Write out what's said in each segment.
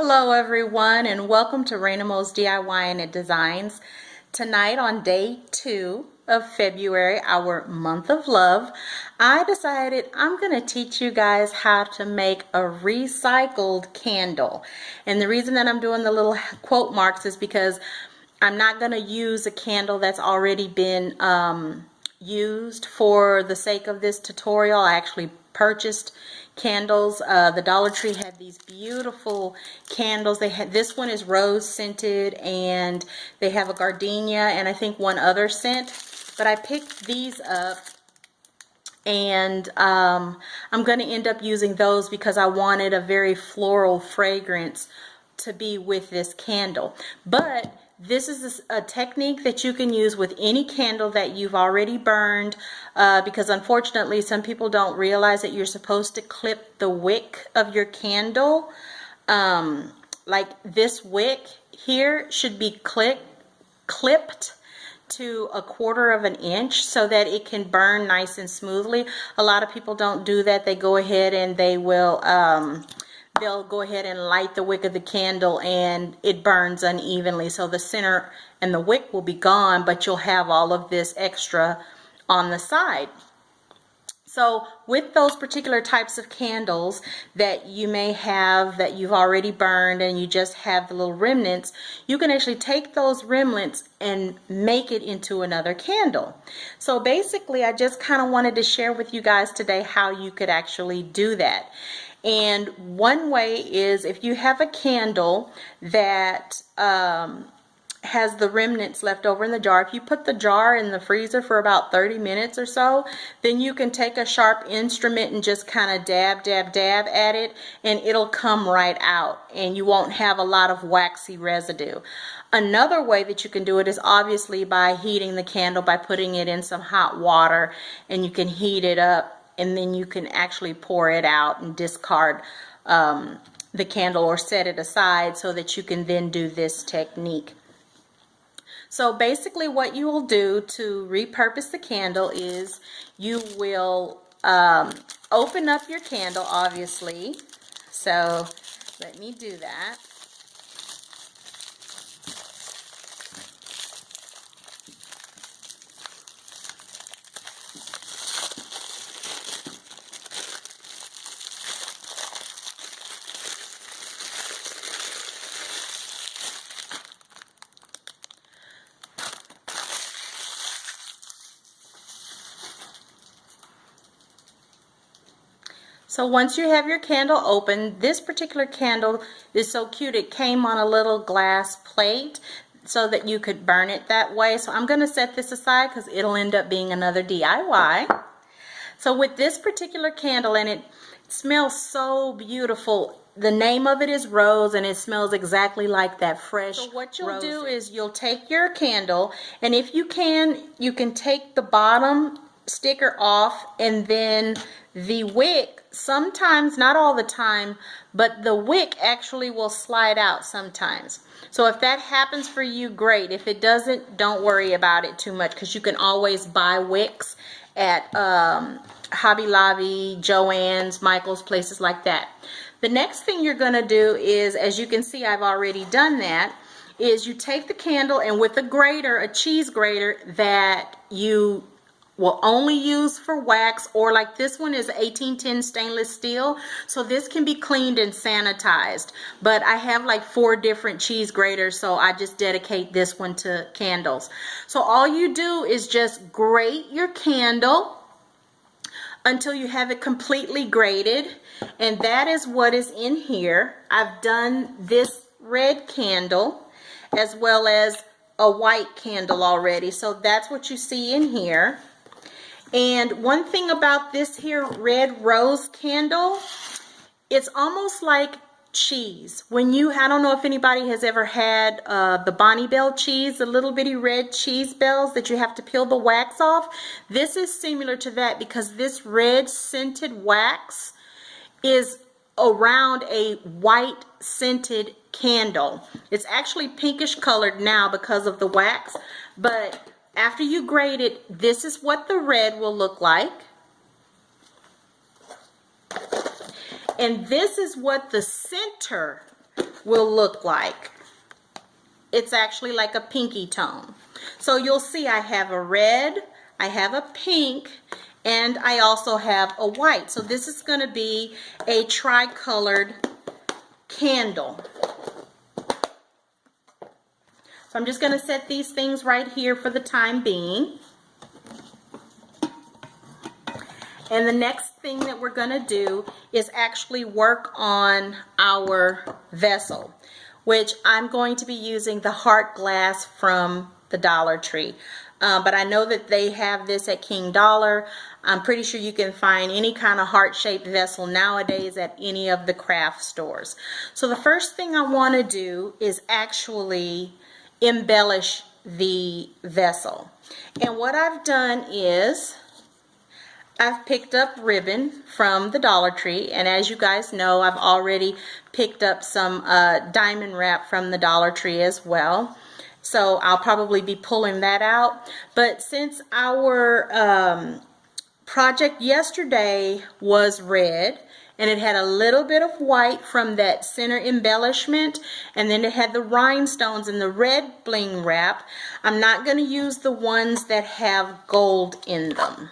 Hello everyone, and welcome to ReinaMoe's DIY and Designs. Tonight on day 2 of February, our month of love, I decided I'm going to teach you guys how to make a recycled candle. And the reason that I'm doing the little quote marks is because I'm not going to use a candle that's already been used for the sake of this tutorial. I actually purchased candles. The Dollar Tree had these beautiful candles. They had, this one is rose scented, and they have a gardenia and I think one other scent, but I picked these up, and I'm going to end up using those because I wanted a very floral fragrance to be with this candle. But this is a technique that you can use with any candle that you've already burned, because unfortunately some people don't realize that you're supposed to clip the wick of your candle. Like this wick here should be clipped to 1/4 of an inch so that it can burn nice and smoothly. A lot of people don't do that. They go ahead and they will they'll go ahead and light the wick of the candle and it burns unevenly. So the center and the wick will be gone, but you'll have all of this extra on the side. So with those particular types of candles that you may have that you've already burned and you just have the little remnants, you can actually take those remnants and make it into another candle. So basically I just kind of wanted to share with you guys today how you could actually do that. And one way is, if you have a candle that has the remnants left over in the jar, if you put the jar in the freezer for about 30 minutes or so, then you can take a sharp instrument and just kind of dab at it, and it'll come right out and you won't have a lot of waxy residue. Another way that you can do it is obviously by heating the candle, by putting it in some hot water, and you can heat it up, and then you can actually pour it out and discard the candle or set it aside so that you can then do this technique. So basically what you will do to repurpose the candle is you will open up your candle, obviously. So let me do that. So once you have your candle open, this particular candle is so cute. It came on a little glass plate so that you could burn it that way. So I'm going to set this aside because it'll end up being another DIY. So with this particular candle, and it smells so beautiful. The name of it is Rose, and it smells exactly like that fresh. So what you'll do is you'll take your candle, and if you can take the bottom sticker off, and then the wick, sometimes, not all the time, but the wick actually will slide out sometimes. So if that happens for you, great. If it doesn't, don't worry about it too much, because you can always buy wicks at Hobby Lobby, Joann's, Michael's, places like that. The next thing you're going to do is, as you can see, I've already done that, is you take the candle, and with a grater, a cheese grater that you will only use for wax, or like this one is 1810 stainless steel, so this can be cleaned and sanitized, but I have like 4 different cheese graters, so I just dedicate this one to candles. So all you do is just grate your candle until you have it completely grated, and that is what is in here. I've done this red candle as well as a white candle already, so that's what you see in here. And one thing about this here red rose candle, it's almost like cheese. When you, I don't know if anybody has ever had the Bonnie Bell cheese, the little bitty red cheese bells that you have to peel the wax off. This is similar to that, because this red scented wax is around a white scented candle. It's actually pinkish colored now because of the wax, but after you grate it, this is what the red will look like. And this is what the center will look like. It's actually like a pinky tone. So you'll see I have a red, I have a pink, and I also have a white. So this is going to be a tri-colored candle. So I'm just going to set these things right here for the time being. And the next thing that we're going to do is actually work on our vessel, which I'm going to be using the heart glass from the Dollar Tree. But I know that they have this at King Dollar. I'm pretty sure you can find any kind of heart-shaped vessel nowadays at any of the craft stores. So the first thing I want to do is actually embellish the vessel. And what I've done is I've picked up ribbon from the Dollar Tree, and as you guys know, I've already picked up some diamond wrap from the Dollar Tree as well. So I'll probably be pulling that out. But since our project yesterday was red, and it had a little bit of white from that center embellishment, and then it had the rhinestones and the red bling wrap, I'm not going to use the ones that have gold in them.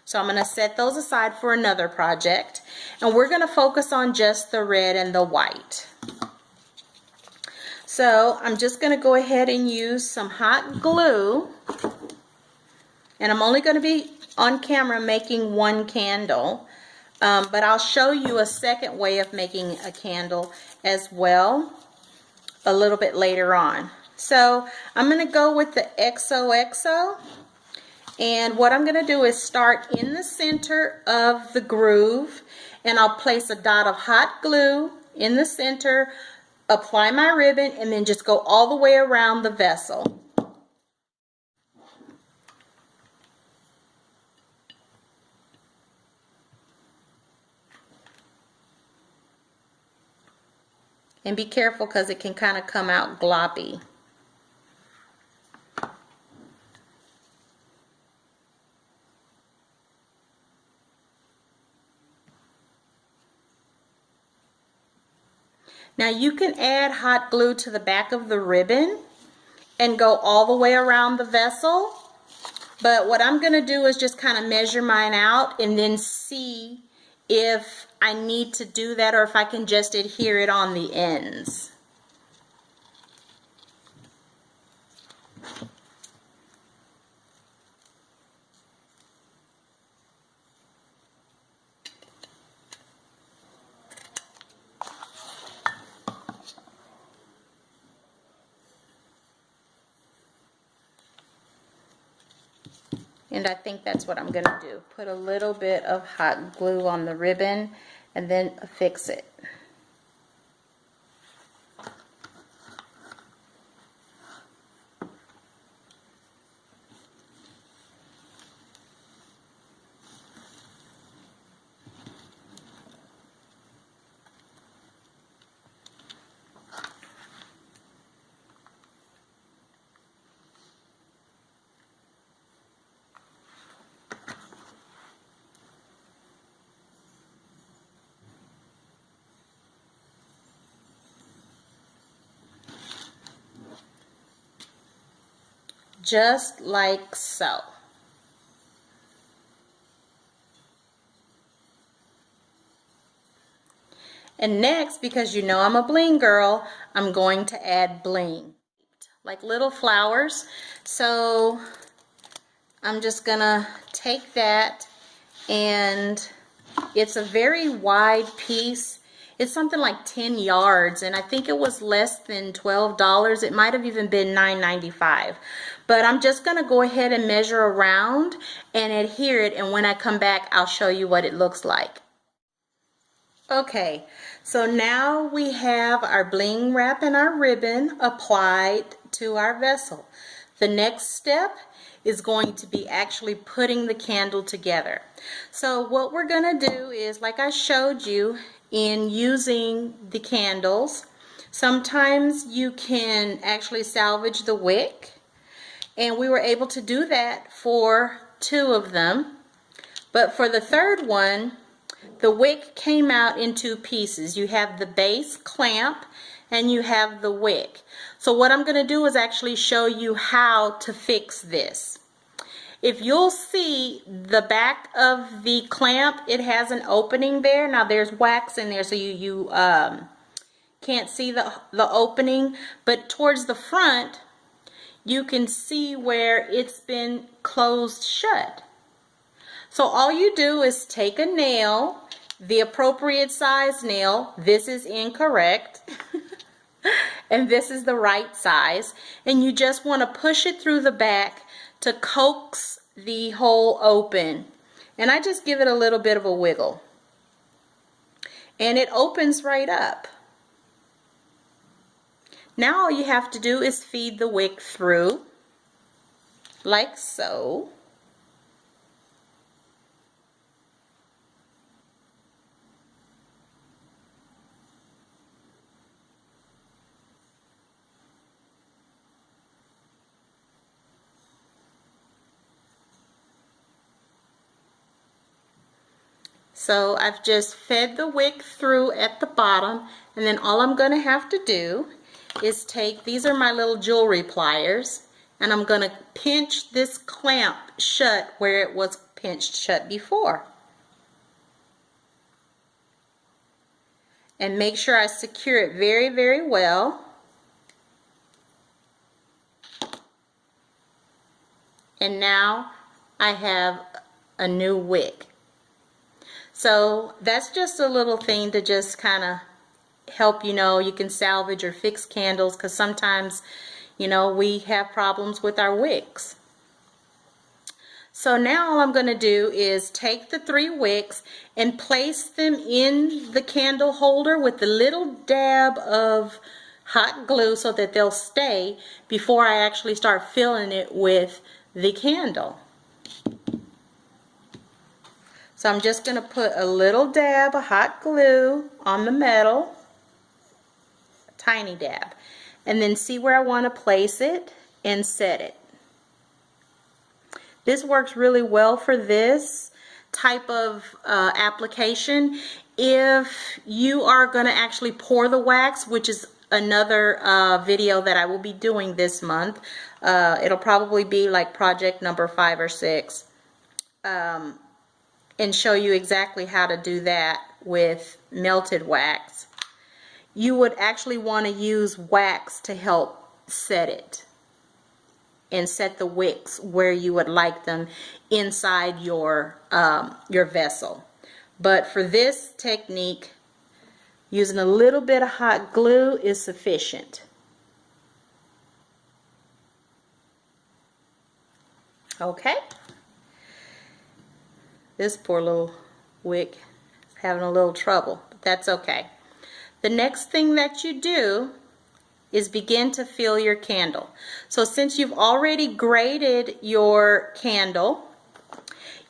So I'm going to set those aside for another project, and we're going to focus on just the red and the white. So I'm just going to go ahead and use some hot glue, and I'm only going to be on camera making one candle, but I'll show you a second way of making a candle as well a little bit later on. So I'm going to go with the XOXO. And what I'm going to do is start in the center of the groove, and I'll place a dot of hot glue in the center, apply my ribbon, and then just go all the way around the vessel. And be careful because it can kind of come out gloppy. Now you can add hot glue to the back of the ribbon and go all the way around the vessel, but what I'm going to do is just kind of measure mine out and then see if I need to do that or if I can just adhere it on the ends. And I think that's what I'm going to do. Put a little bit of hot glue on the ribbon and then affix it. Just like so. And next, because you know I'm a bling girl, I'm going to add bling, like little flowers. So I'm just gonna take that, and it's a very wide piece. It's something like 10 yards, and I think it was less than $12. It might have even been $9.95. But I'm just going to go ahead and measure around and adhere it, and when I come back, I'll show you what it looks like. Okay, so now we have our bling wrap and our ribbon applied to our vessel. The next step is going to be actually putting the candle together. So what we're going to do is, like I showed you in using the candles, sometimes you can actually salvage the wick, and we were able to do that for 2 of them. But for the third one, the wick came out in 2 pieces. You have the base clamp and you have the wick. So what I'm going to do is actually show you how to fix this. If you'll see the back of the clamp, it has an opening there. Now there's wax in there, so you can't see the opening, but towards the front you can see where it's been closed shut. So all you do is take a nail, the appropriate size nail. This is incorrect and this is the right size, and you just want to push it through the back to coax the hole open. And I just give it a little bit of a wiggle and it opens right up. Now all you have to do is feed the wick through like so. So I've just fed the wick through at the bottom, and then all I'm going to have to do is take, these are my little jewelry pliers, and I'm going to pinch this clamp shut where it was pinched shut before. And make sure I secure it very, very well. And now I have a new wick. So that's just a little thing to just kind of help you know you can salvage or fix candles, because sometimes, you know, we have problems with our wicks. So now all I'm going to do is take the 3 wicks and place them in the candle holder with a little dab of hot glue so that they'll stay before I actually start filling it with the candle. So I'm just going to put a little dab of hot glue on the metal, a tiny dab, and then see where I want to place it and set it. This works really well for this type of application. If you are going to actually pour the wax, which is another video that I will be doing this month, it'll probably be like project number 5 or 6. And show you exactly how to do that with melted wax. You would actually want to use wax to help set it and set the wicks where you would like them inside your vessel. But for this technique, using a little bit of hot glue is sufficient. Okay. This poor little wick is having a little trouble, but that's okay. The next thing that you do is begin to fill your candle. So since you've already graded your candle,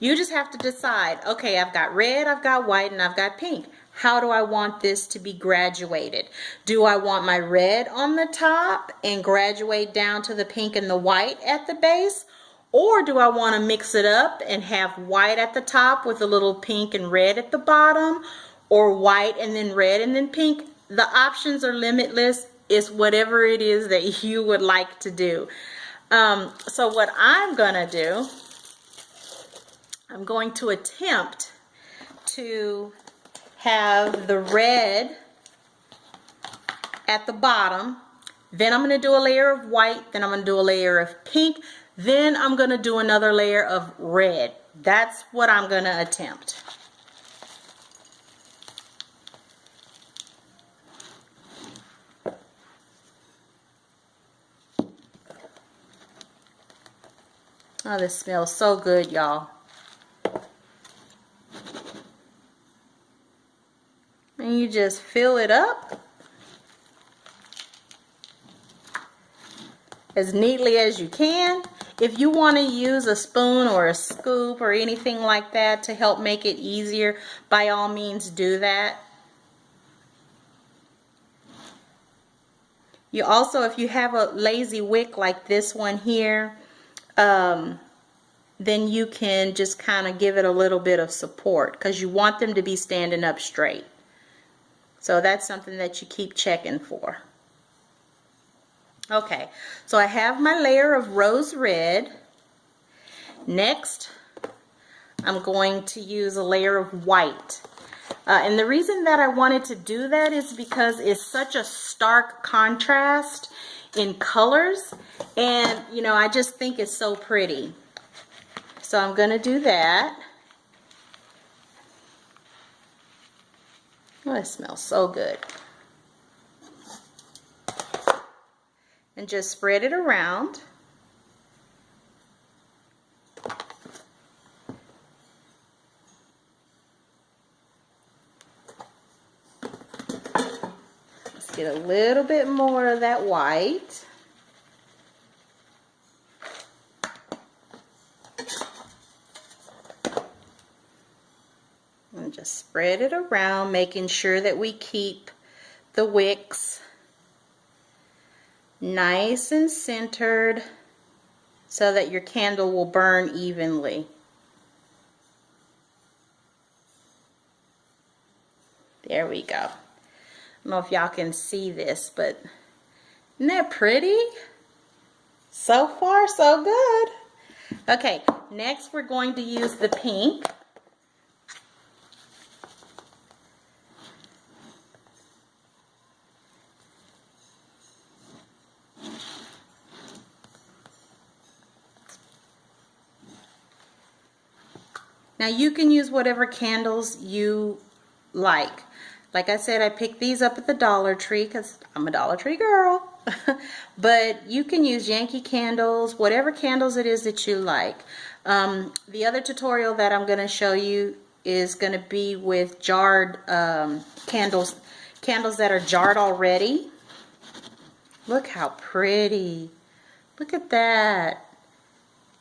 you just have to decide, okay, I've got red, I've got white, and I've got pink. How do I want this to be graduated? Do I want my red on the top and graduate down to the pink and the white at the base? Or do I want to mix it up and have white at the top with a little pink and red at the bottom? Or white and then red and then pink? The options are limitless. It's whatever it is that you would like to do. So what I'm going to do, I'm going to attempt to have the red at the bottom. Then I'm going to do a layer of white. Then I'm going to do a layer of pink. Then I'm going to do another layer of red. That's what I'm going to attempt. Oh, this smells so good, y'all. And you just fill it up as neatly as you can. If you want to use a spoon or a scoop or anything like that to help make it easier, by all means do that. You also, if you have a lazy wick like this one here, then you can just kind of give it a little bit of support, because you want them to be standing up straight. So that's something that you keep checking for. Okay, so I have my layer of rose red. Next, I'm going to use a layer of white. And the reason that I wanted to do that is because it's such a stark contrast in colors. And, you know, I just think it's so pretty. So I'm going to do that. Oh, it smells so good. And just spread it around. Let's get a little bit more of that white. And just spread it around, making sure that we keep the wicks nice and centered so that your candle will burn evenly. There we go. I don't know if y'all can see this, but isn't that pretty? So far, so good. Okay, next we're going to use the pink. Now you can use whatever candles you like. Like I said, I picked these up at the Dollar Tree because I'm a Dollar Tree girl. But you can use Yankee candles, whatever candles it is that you like. The other tutorial that I'm going to show you is going to be with jarred candles that are jarred already. Look how pretty. Look at that.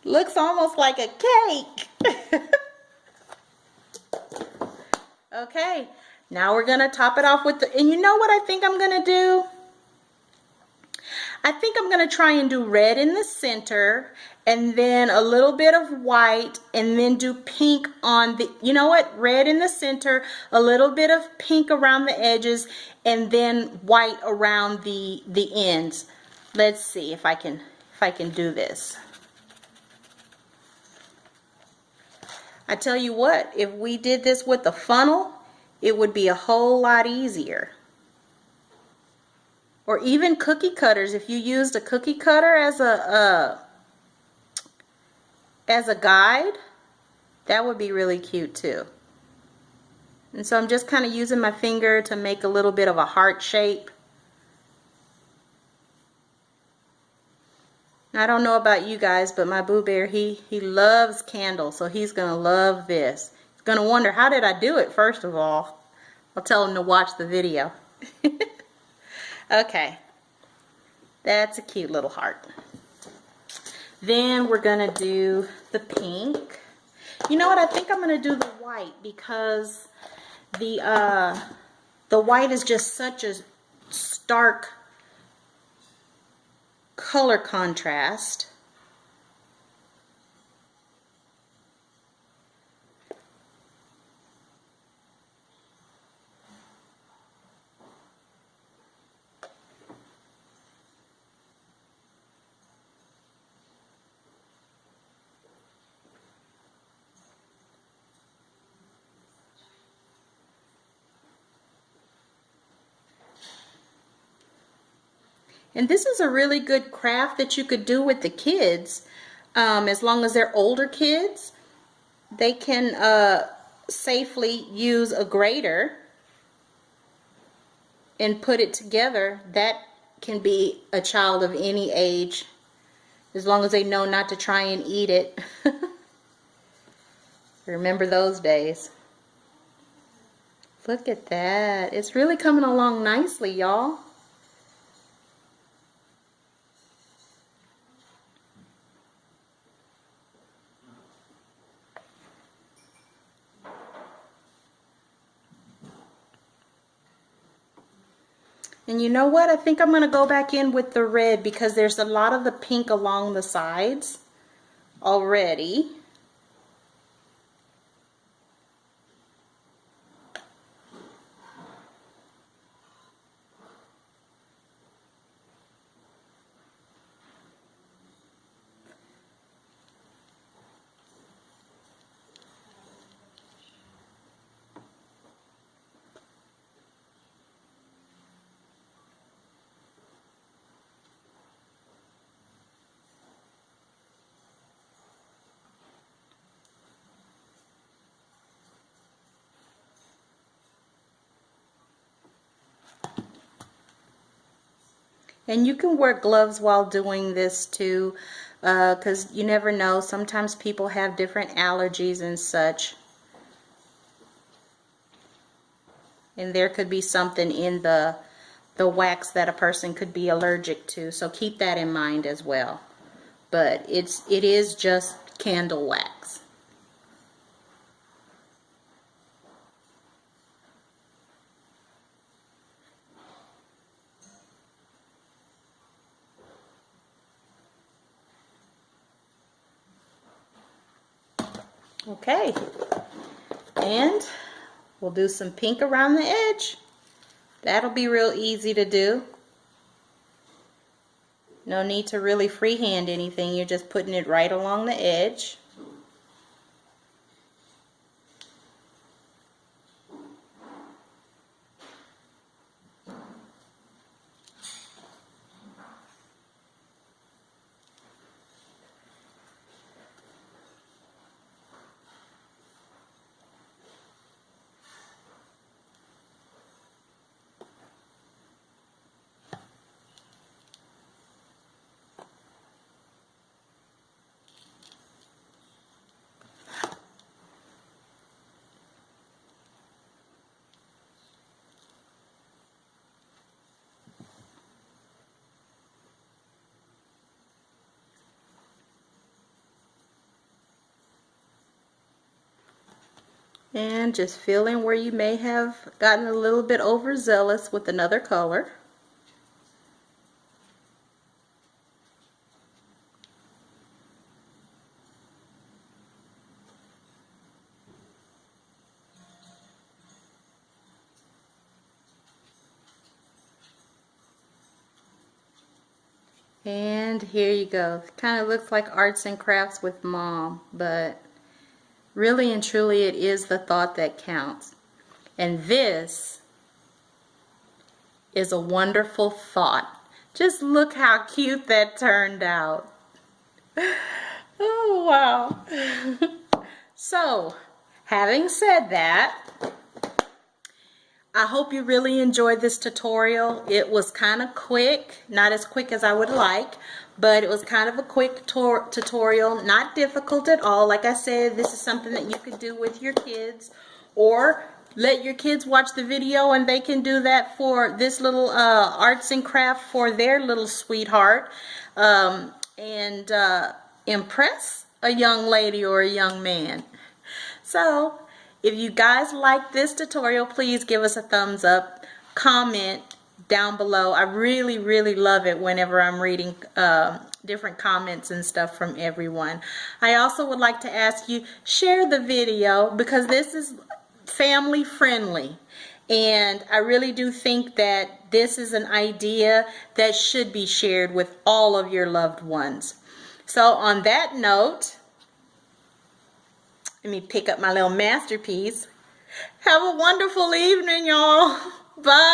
Looks almost like a cake. Okay, now we're going to top it off with the, and you know what I think I'm going to do? I think I'm going to try and do red in the center and then a little bit of white and then do pink on the, you know what, red in the center, a little bit of pink around the edges, and then white around the ends. Let's see if I can do this. I tell you what, if we did this with the funnel, it would be a whole lot easier. Or even cookie cutters, if you used a cookie cutter as a guide, that would be really cute too. And so I'm just kind of using my finger to make a little bit of a heart shape. I don't know about you guys, but my Boo Bear, he loves candles, so he's going to love this. He's going to wonder, how did I do it, first of all? I'll tell him to watch the video. Okay, that's a cute little heart. Then we're going to do the pink. You know what, I think I'm going to do the white because the white is just such a stark color contrast. And this is a really good craft that you could do with the kids. As long as they're older kids, they can safely use a grater and put it together. That can be a child of any age, as long as they know not to try and eat it. Remember those days. Look at that. It's really coming along nicely, y'all. And you know what? I think I'm going to go back in with the red because there's a lot of the pink along the sides already. And you can wear gloves while doing this too, because you never know. Sometimes people have different allergies and such. And there could be something in the wax that a person could be allergic to. So keep that in mind as well. But it is just candle wax. Okay, and we'll do some pink around the edge. That'll be real easy to do. No need to really freehand anything. You're just putting it right along the edge. And just feeling where you may have gotten a little bit overzealous with another color. And here you go. Kind of looks like arts and crafts with mom, but really and truly it is the thought that counts. And this is a wonderful thought. Just look how cute that turned out. Oh, wow. So, having said that, I hope you really enjoyed this tutorial. It was kind of quick, not as quick as I would like, but it was kind of a quick tutorial, not difficult at all. Like I said, this is something that you could do with your kids, or let your kids watch the video and they can do that for this little arts and craft for their little sweetheart, and impress a young lady or a young man. So, if you guys like this tutorial, please give us a thumbs up, comment down below. I really, really love it whenever I'm reading different comments and stuff from everyone. I also would like to ask you, share the video, because this is family friendly. And I really do think that this is an idea that should be shared with all of your loved ones. So on that note, let me pick up my little masterpiece. Have a wonderful evening, y'all. Bye.